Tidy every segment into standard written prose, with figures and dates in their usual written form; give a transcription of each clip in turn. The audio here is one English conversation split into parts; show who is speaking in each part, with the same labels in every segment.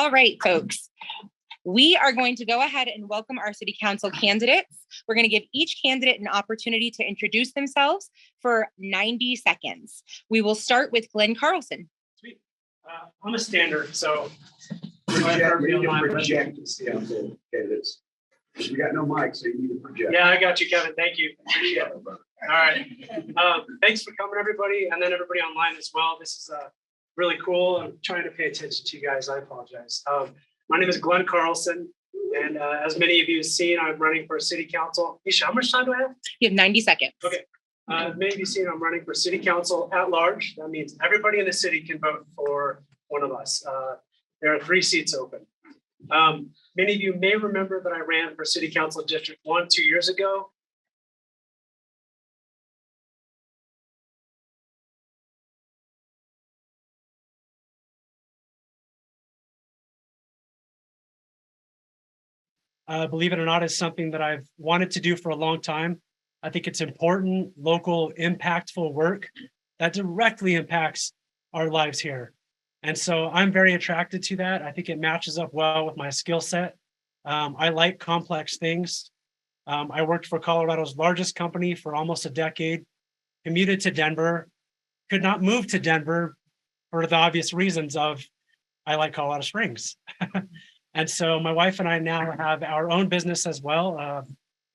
Speaker 1: All right, folks. We are going to go ahead and welcome our city council candidates. We're going to give each candidate an opportunity to introduce themselves for 90 seconds. We will start with Glenn Carlson.
Speaker 2: Sweet. I'm a standard, so
Speaker 3: We need to project to see council candidates. We got no mic, so you need to project.
Speaker 2: yeah, I got you, Kevin. Thank you. Appreciate it. All right. Thanks for coming, everybody, and then everybody online as well. This is really cool. I'm trying to pay attention to you guys. I apologize. My name is Glenn Carlson, and as many of you have seen, I'm running for city council. Isha, how much time do I have?
Speaker 1: You have 90 seconds.
Speaker 2: Okay. As many of you have seen, I'm running for city council at large. That means everybody in the city can vote for one of us. There are 3 seats open. Many of you may remember that I ran for city council district 1 2 years ago. Believe it or not, is something that I've wanted to do for a long time. I think it's important, local, impactful work that directly impacts our lives here. And so I'm very attracted to that. I think it matches up well with my skill set. I like complex things. I worked for Colorado's largest company for almost a decade, commuted to Denver, could not move to Denver for the obvious reasons of I like Colorado Springs. And so my wife and I now have our own business as well.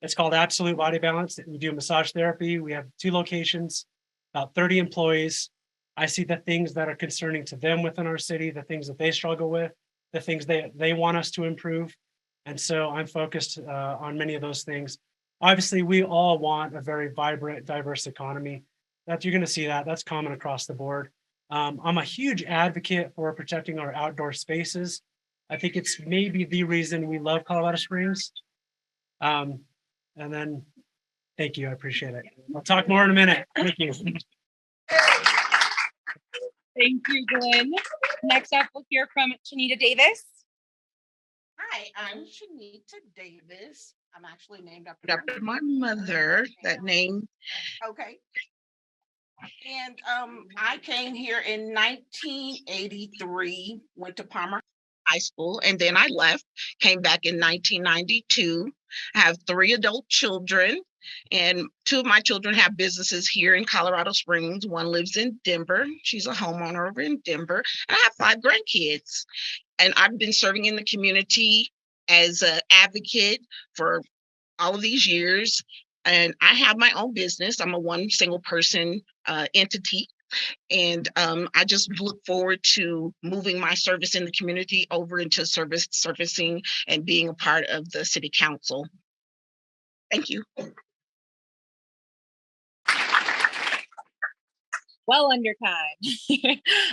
Speaker 2: It's called Absolute Body Balance. We do massage therapy. We have 2 locations, about 30 employees. I see the things that are concerning to them within our city, the things that they struggle with, the things they want us to improve. And so I'm focused on many of those things. Obviously, we all want a very vibrant, diverse economy. That you're going to see that's common across the board. I'm a huge advocate for protecting our outdoor spaces. I think it's maybe the reason we love Colorado Springs. And then, thank you, I appreciate it. I'll talk more in a minute. Thank you.
Speaker 1: Thank you, Glenn. Next up, we'll hear from Chineta Davis.
Speaker 4: Hi, I'm Chineta Davis. I'm actually named after my mother, that name. Okay. And I came here in 1983, went to Palmer High School, and then I left, came back in 1992. I have 3 adult children, and 2 of my children have businesses here in Colorado Springs. One lives in Denver. She's a homeowner over in Denver. And I have 5 grandkids. And I've been serving in the community as an advocate for all of these years. And I have my own business. I'm a one single person entity. And I just look forward to moving my service in the community over into servicing and being a part of the city council. Thank you.
Speaker 1: Well under time.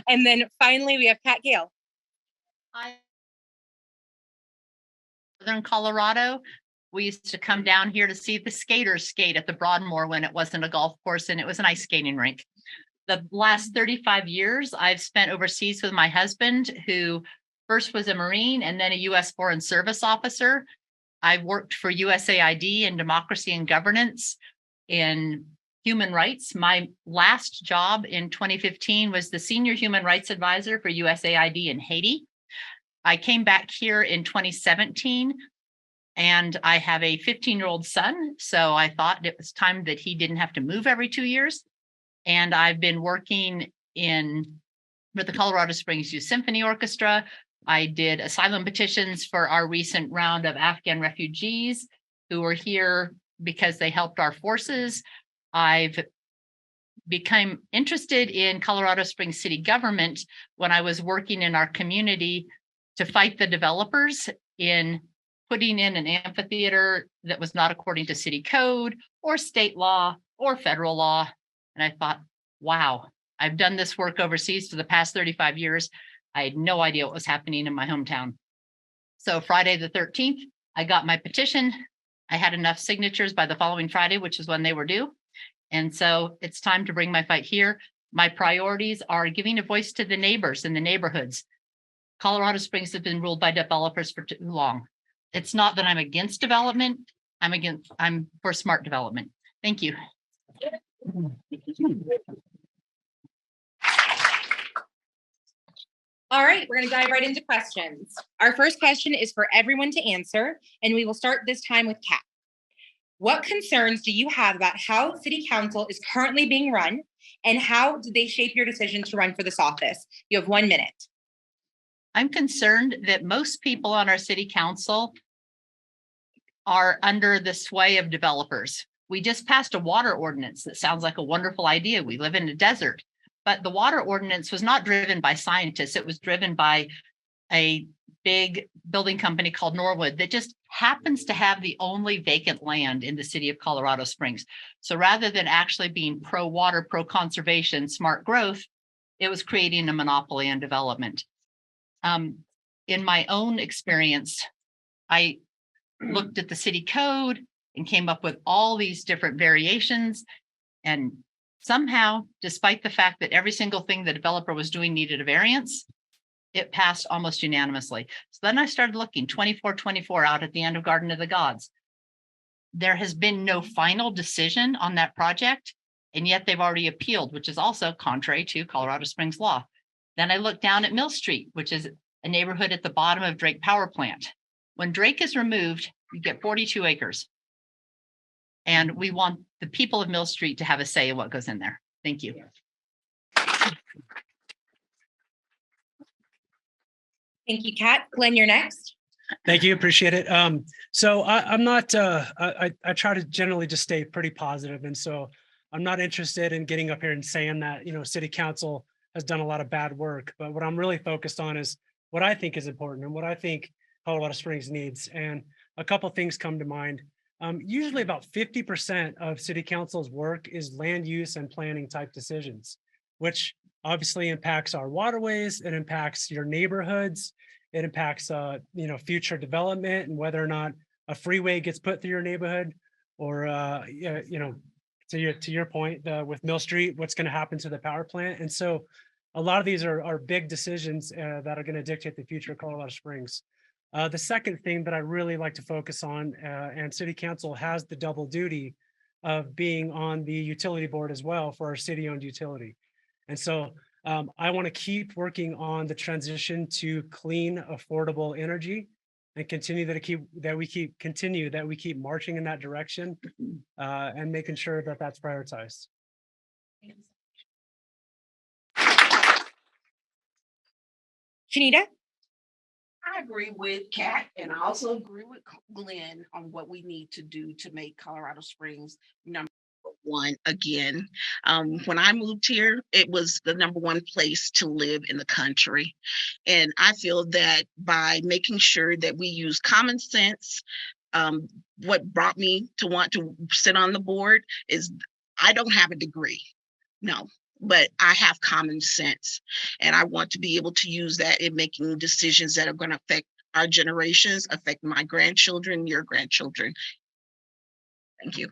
Speaker 1: And then finally, we have Kat Gayle.
Speaker 5: Hi. Southern Colorado. We used to come down here to see the skaters skate at the Broadmoor when it wasn't a golf course and it was an ice skating rink. The last 35 years I've spent overseas with my husband, who first was a Marine and then a U.S. Foreign Service officer. I worked for USAID in democracy and governance in human rights. My last job in 2015 was the senior human rights advisor for USAID in Haiti. I came back here in 2017 and I have a 15-year-old son. So I thought it was time that he didn't have to move every 2 years. And I've been working with the Colorado Springs Youth Symphony Orchestra. I did asylum petitions for our recent round of Afghan refugees who were here because they helped our forces. I've become interested in Colorado Springs city government when I was working in our community to fight the developers in putting in an amphitheater that was not according to city code or state law or federal law. And I thought, wow, I've done this work overseas for the past 35 years. I had no idea what was happening in my hometown. So Friday the 13th, I got my petition. I had enough signatures by the following Friday, which is when they were due. And so it's time to bring my fight here. My priorities are giving a voice to the neighbors in the neighborhoods. Colorado Springs has been ruled by developers for too long. It's not that I'm against development. I'm for smart development. Thank you.
Speaker 1: All right, we're going to dive right into questions. Our first question is for everyone to answer, and we will start this time with Kat. What concerns do you have about how City Council is currently being run, and how did they shape your decision to run for this office? You have 1 minute.
Speaker 5: I'm concerned that most people on our city council are under the sway of developers. We just passed a water ordinance that sounds like a wonderful idea. We live in a desert, but the water ordinance was not driven by scientists. It was driven by a big building company called Norwood that just happens to have the only vacant land in the city of Colorado Springs. So rather than actually being pro water, pro conservation, smart growth, it was creating a monopoly on development. In my own experience, I looked at the city code and came up with all these different variations. And somehow, despite the fact that every single thing the developer was doing needed a variance, it passed almost unanimously. So then I started looking 2424 out at the end of Garden of the Gods. There has been no final decision on that project, and yet they've already appealed, which is also contrary to Colorado Springs law. Then I looked down at Mill Street, which is a neighborhood at the bottom of Drake Power Plant. When Drake is removed, you get 42 acres. And we want the people of Mill Street to have a say in what goes in there. Thank you.
Speaker 1: Thank you, Kat. Glenn, you're next.
Speaker 2: Thank you. Appreciate it. So I'm not, I try to generally just stay pretty positive. And so I'm not interested in getting up here and saying that, city council has done a lot of bad work. But what I'm really focused on is what I think is important and what I think Colorado Springs needs. And a couple of things come to mind. Usually about 50% of city council's work is land use and planning type decisions, which obviously impacts our waterways. It impacts your neighborhoods. It impacts, future development and whether or not a freeway gets put through your neighborhood, or, to your point with Mill Street, what's going to happen to the power plant. And so a lot of these are big decisions that are going to dictate the future of Colorado Springs. The second thing that I really like to focus on, and City Council has the double duty of being on the utility board as well for our city-owned utility. And so I want to keep working on the transition to clean, affordable energy, and continue that we keep marching in that direction, and making sure that that's prioritized.
Speaker 1: Chineta?
Speaker 6: I agree with Kat, and I also agree with Glenn on what we need to do to make Colorado Springs number one again. When I moved here, it was the number one place to live in the country. And I feel that by making sure that we use common sense, what brought me to want to sit on the board is I don't have a degree. No, but I have common sense, and I want to be able to use that in making decisions that are going to affect our generations, affect my grandchildren, your grandchildren. Thank you.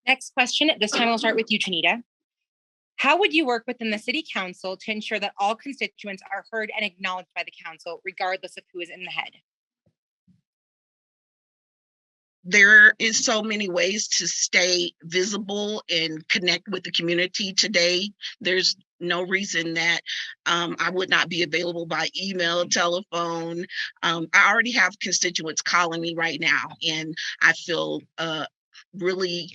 Speaker 1: Next question. This time we'll start with you, Chineta. How would you work within the city council to ensure that all constituents are heard and acknowledged by the council, regardless of who is in the head?
Speaker 4: There is so many ways to stay visible and connect with the community today. There's no reason that I would not be available by email, telephone. I already have constituents calling me right now, and I feel really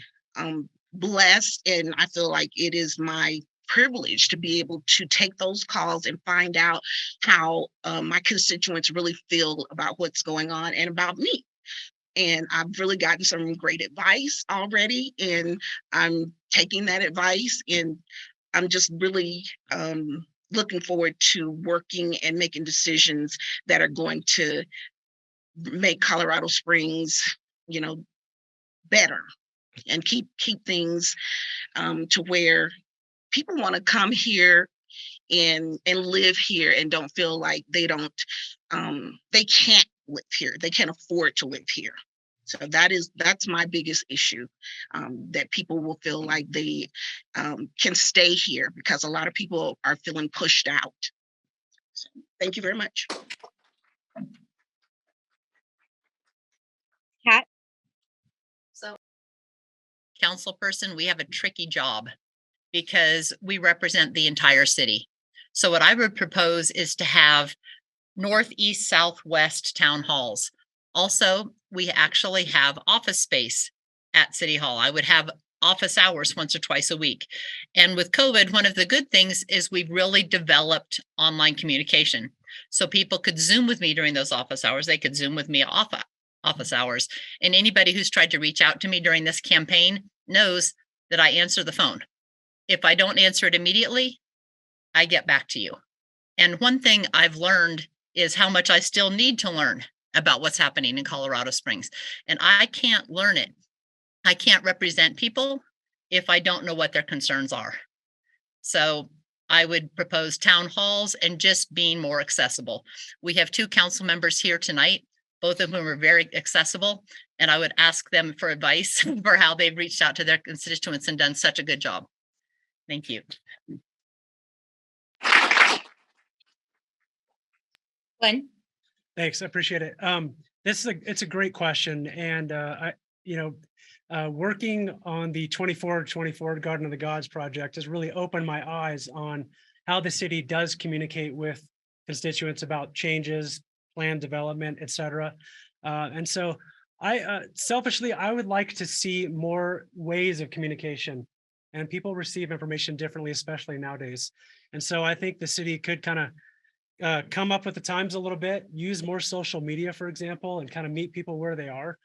Speaker 4: blessed, and I feel like it is my privilege to be able to take those calls and find out how my constituents really feel about what's going on and about me. And I've really gotten some great advice already, and I'm taking that advice, and I'm just really looking forward to working and making decisions that are going to make Colorado Springs, better, and keep things to where people want to come here and live here and don't feel like they can't live here. They can't afford to live here. So that's my biggest issue, that people will feel like they can stay here, because a lot of people are feeling pushed out. So, thank you very much.
Speaker 1: Kat?
Speaker 5: So, councilperson, we have a tricky job. because we represent the entire city. So what I would propose is to have north, east, south, west town halls. Also, we actually have office space at City Hall. I would have office hours once or twice a week. And with COVID, one of the good things is we've really developed online communication. So people could Zoom with me during those office hours. They could Zoom with me off office hours. And anybody who's tried to reach out to me during this campaign knows that I answer the phone. If I don't answer it immediately, I get back to you. And one thing I've learned is how much I still need to learn about what's happening in Colorado Springs. And I can't learn it. I can't represent people if I don't know what their concerns are. So I would propose town halls and just being more accessible. We have 2 council members here tonight, both of whom are very accessible, and I would ask them for advice for how they've reached out to their constituents and done such a good job. Thank you.
Speaker 1: Glenn?
Speaker 2: Thanks, I appreciate it. It's a great question, and working on the 24 Garden of the Gods project has really opened my eyes on how the city does communicate with constituents about changes, plan development, et cetera. And so I selfishly, I would like to see more ways of communication, and people receive information differently, especially nowadays. And so I think the city could kind of come up with the times a little bit, use more social media, for example, and kind of meet people where they are.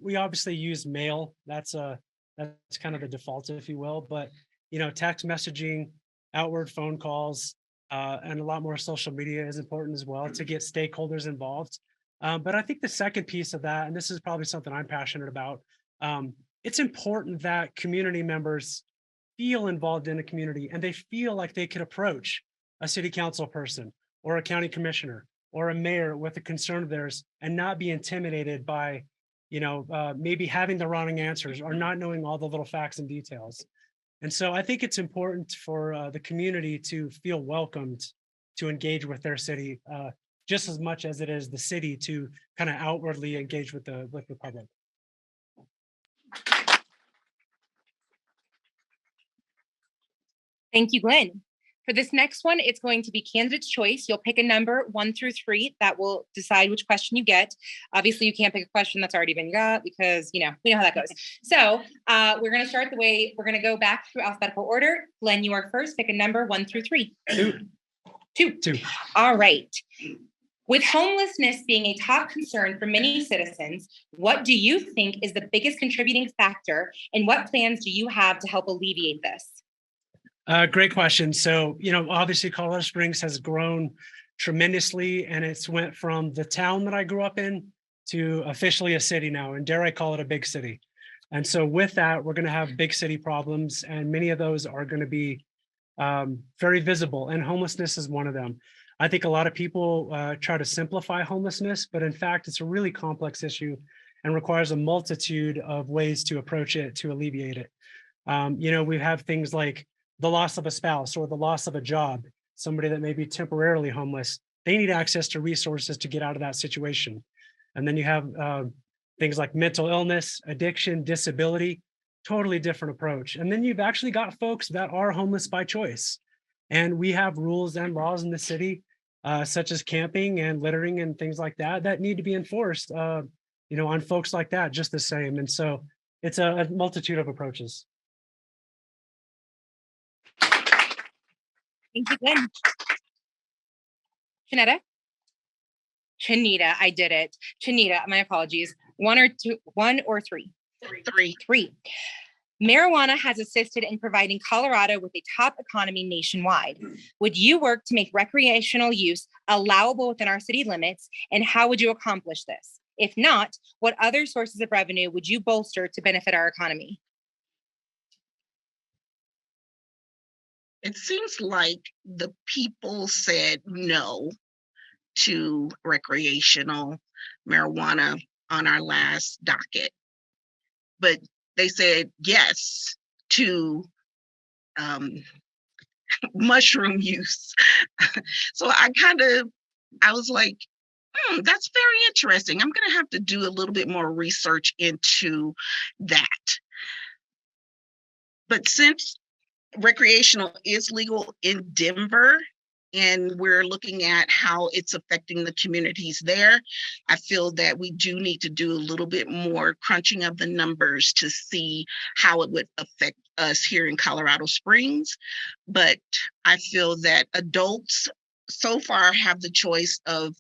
Speaker 2: We obviously use mail. That's kind of the default, if you will. But text messaging, outward phone calls, and a lot more social media is important as well to get stakeholders involved. But I think the second piece of that, and this is probably something I'm passionate about, it's important that community members feel involved in the community and they feel like they could approach a city council person or a county commissioner or a mayor with a concern of theirs and not be intimidated by maybe having the wrong answers or not knowing all the little facts and details. And so I think it's important for the community to feel welcomed to engage with their city just as much as it is the city to kind of outwardly engage with the public.
Speaker 1: Thank you, Glenn. For this next one, it's going to be candidate's choice. You'll pick a number 1 through 3 that will decide which question you get. Obviously, you can't pick a question that's already been got because, we know how that goes. So we're going to start we're going to go back through alphabetical order. Glenn, you are first. Pick a number 1 through 3. 2. All right. With homelessness being a top concern for many citizens, what do you think is the biggest contributing factor, and what plans do you have to help alleviate this?
Speaker 2: Great question. So, obviously Colorado Springs has grown tremendously, and it's went from the town that I grew up in to officially a city now, and dare I call it a big city. And so with that, we're going to have big city problems, and many of those are going to be very visible, and homelessness is one of them. I think a lot of people try to simplify homelessness, but in fact, it's a really complex issue and requires a multitude of ways to approach it, to alleviate it. We have things like the loss of a spouse or the loss of a job, somebody that may be temporarily homeless. They need access to resources to get out of that situation. And then you have things like mental illness, addiction, disability, totally different approach. And then you've actually got folks that are homeless by choice. And we have rules and laws in the city, such as camping and littering and things like that, that need to be enforced, on folks like that just the same. And so it's a multitude of approaches.
Speaker 1: Thank you, Glenn. Chineta, I did it. Chineta, my apologies. 1 or 3? 3. Marijuana has assisted in providing Colorado with a top economy nationwide. Would you work to make recreational use allowable within our city limits, and how would you accomplish this? If not, what other sources of revenue would you bolster to benefit our economy?
Speaker 4: It seems like the people said no to recreational marijuana on our last docket, but they said yes to mushroom use. So I was like, that's very interesting. I'm going to have to do a little bit more research into that. But since recreational is legal in Denver, and we're looking at how it's affecting the communities there. I feel that we do need to do a little bit more crunching of the numbers to see how it would affect us here in Colorado Springs. But I feel that adults so far have the choice of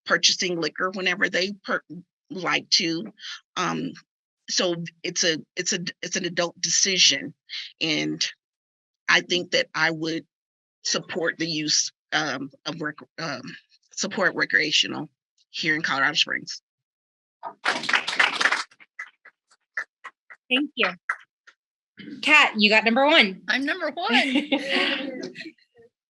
Speaker 4: purchasing liquor whenever they like to. So it's an adult decision, and I think that I would support the use support recreational here in Colorado Springs.
Speaker 1: Thank you. Kat, you got number one.
Speaker 5: I'm number one.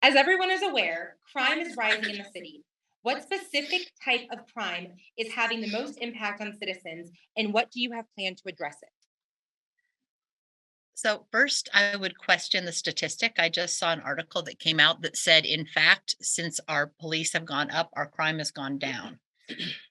Speaker 1: As everyone is aware, crime is rising in the city. What specific type of crime is having the most impact on citizens, and what do you have planned to address it?
Speaker 5: So first, I would question the statistic. I just saw an article that came out that said, in fact, since our police have gone up, our crime has gone down.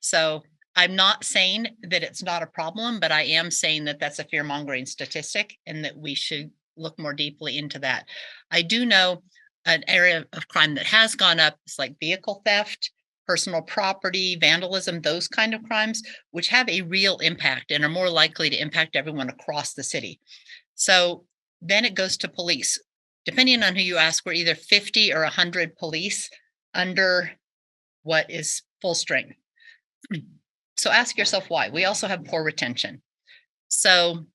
Speaker 5: So I'm not saying that it's not a problem, but I am saying that that's a fear-mongering statistic and that we should look more deeply into that. I do know an area of crime that has gone up is like vehicle theft, personal property, vandalism, those kind of crimes, which have a real impact and are more likely to impact everyone across the city. So then it goes to police. Depending on who you ask, we're either 50 or 100 police under what is full strength. So ask yourself why. We also have poor retention. So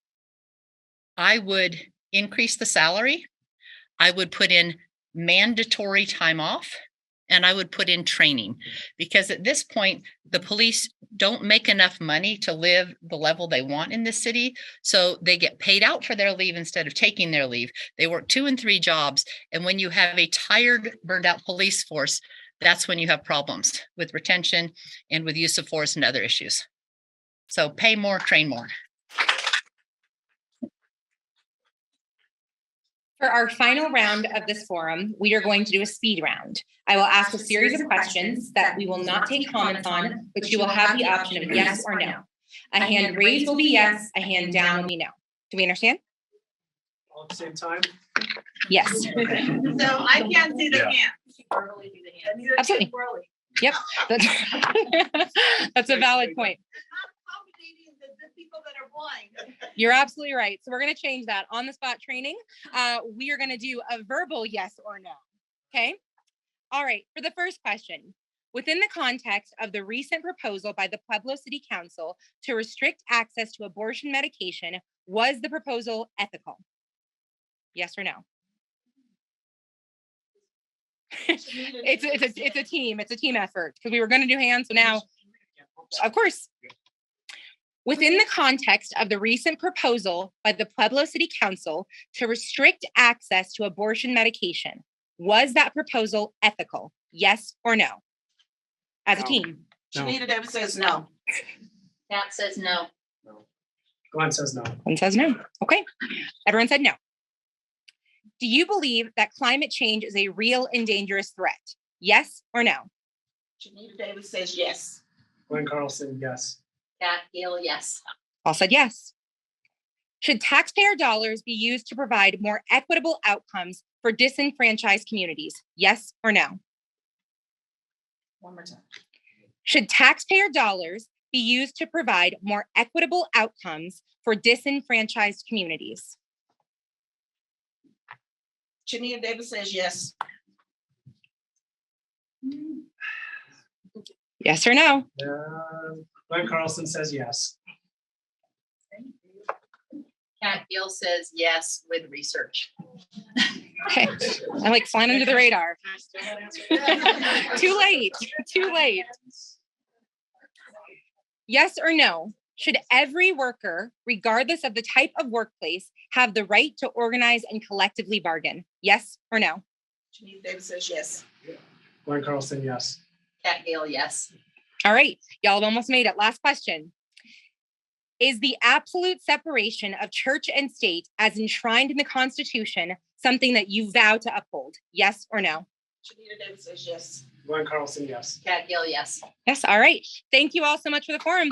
Speaker 5: I would increase the salary. I would put in mandatory time off, and I would put in training, because at this point, the police don't make enough money to live the level they want in this city. So they get paid out for their leave instead of taking their leave. They work 2 and 3 jobs. And when you have a tired, burned out police force, that's when you have problems with retention and with use of force and other issues. So pay more, train more.
Speaker 1: For our final round of this forum, we are going to do a speed round. I will ask a series of questions that we will not take comments on, but you will have the option of yes or no. A hand raised will be yes, a hand down will be no. Do we understand?
Speaker 2: All at the same time?
Speaker 1: Yes.
Speaker 7: So I can't see the hand.
Speaker 1: Absolutely. Yep. That's a valid point.
Speaker 7: People that are blind.
Speaker 1: You're absolutely right. So we're going to change that on the spot training. We are going to do a verbal yes or no. Okay. All right. For the first question, within the context of the recent proposal by the Pueblo City Council to restrict access to abortion medication, was the proposal ethical? Yes or no? It's a team. It's a team effort, because we were going to do hands. So now, of course. Within the context of the recent proposal by the Pueblo City Council to restrict access to abortion medication, was that proposal ethical? Yes or no? As a team.
Speaker 6: Chineta Davis says no.
Speaker 5: Kat says no.
Speaker 2: Glenn says no.
Speaker 1: Glenn says no. Okay. Everyone said no. Do you believe that climate change is a real and dangerous threat? Yes or no?
Speaker 6: Chineta Davis says yes.
Speaker 2: Glenn Carlson, yes.
Speaker 5: Kat Gayle, yes.
Speaker 1: All said yes. Should taxpayer dollars be used to provide more equitable outcomes for disenfranchised communities? Yes or no?
Speaker 6: One more time.
Speaker 1: Should taxpayer dollars be used to provide more equitable outcomes for disenfranchised communities?
Speaker 6: Chineta Davis says yes.
Speaker 1: Yes or no?
Speaker 2: Glenn Carlson says yes.
Speaker 5: Kat Gayle says yes with research.
Speaker 1: Okay. I like flying under the radar. Too late. Too late. Yes or no? Should every worker, regardless of the type of workplace, have the right to organize and collectively bargain? Yes or no?
Speaker 6: Chineta Davis says yes.
Speaker 2: Glenn Carlson, yes.
Speaker 5: Kat Gayle, yes.
Speaker 1: All right. Y'all have almost made it. Last question. Is the absolute separation of church and state as enshrined in the Constitution something that you vow to uphold? Yes or no?
Speaker 6: Chineta Davis says yes.
Speaker 2: Glenn Carlson, yes.
Speaker 5: Kat Gayle, yes.
Speaker 1: Yes. All right. Thank you all so much for the forum.